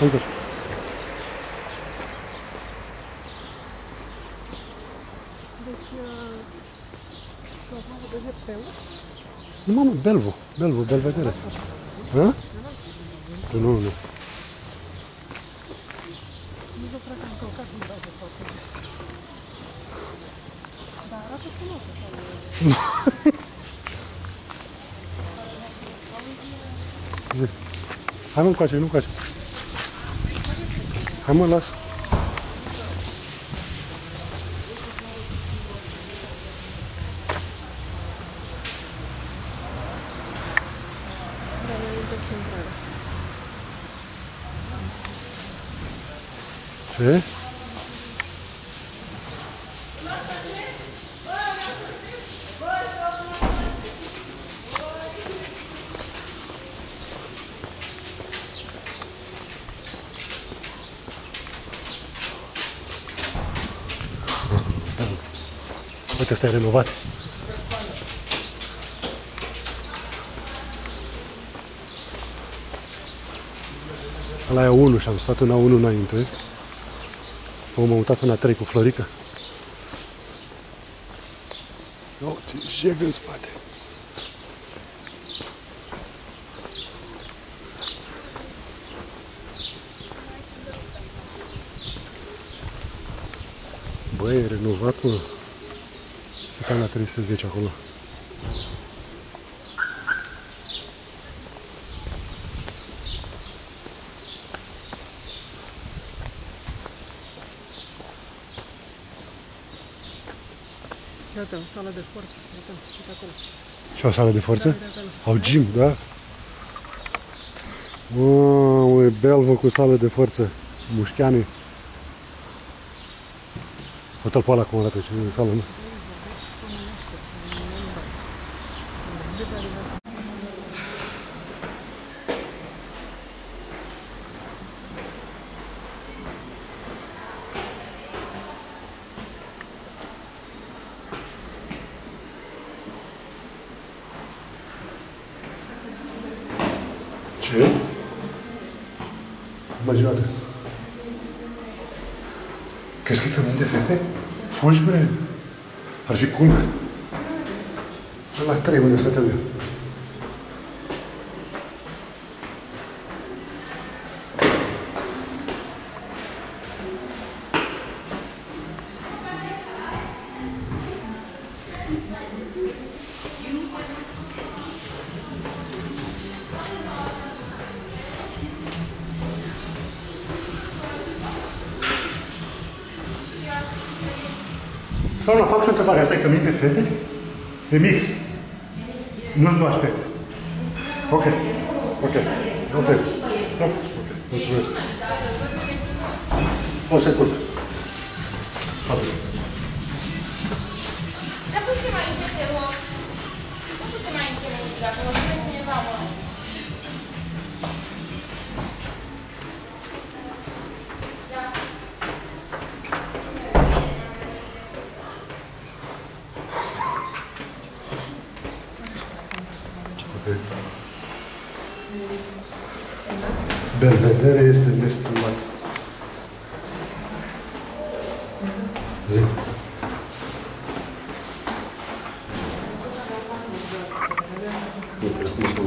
încoace. Deci, de Belvo? Nu, mamă, Belvedere. Hă? Nu. Nu vă prea că am călcat în bază foarte des. Dar arată frumos așa. Hai mă încoace, nu încoace. Hai mă, las. Ce? Uite, ăsta e renovat. Ăla e A1 și am stat în A1 înainte. M-am mutat în A3 cu Florica. Uite, jeg în spate. Băi, e renovat, mă. Stăteam la 310 acolo. Iată, o sală de forță. Uite acolo. Și o sală de forță? Da. Au gym, da? Mamă, e Belvo cu sală de forță. Mușteane. Uite-l pe ăla cum arată și în sală, nu? Ce? Imagina-te. Crezi că e cămin de fete? Fugi, bre? Ar fi culmea. La 3 unde stăteam eu. Sau fac și o întrebare. Asta e cămin de fete? De mix. Nu-s doar fete. Ok. Mulțumesc. O secundă. Dar puțin mai încet, te rog. Puțin mai încet, dacă mă spune cineva, mă. Belvedere este neschimbat. Zi. Uite, acum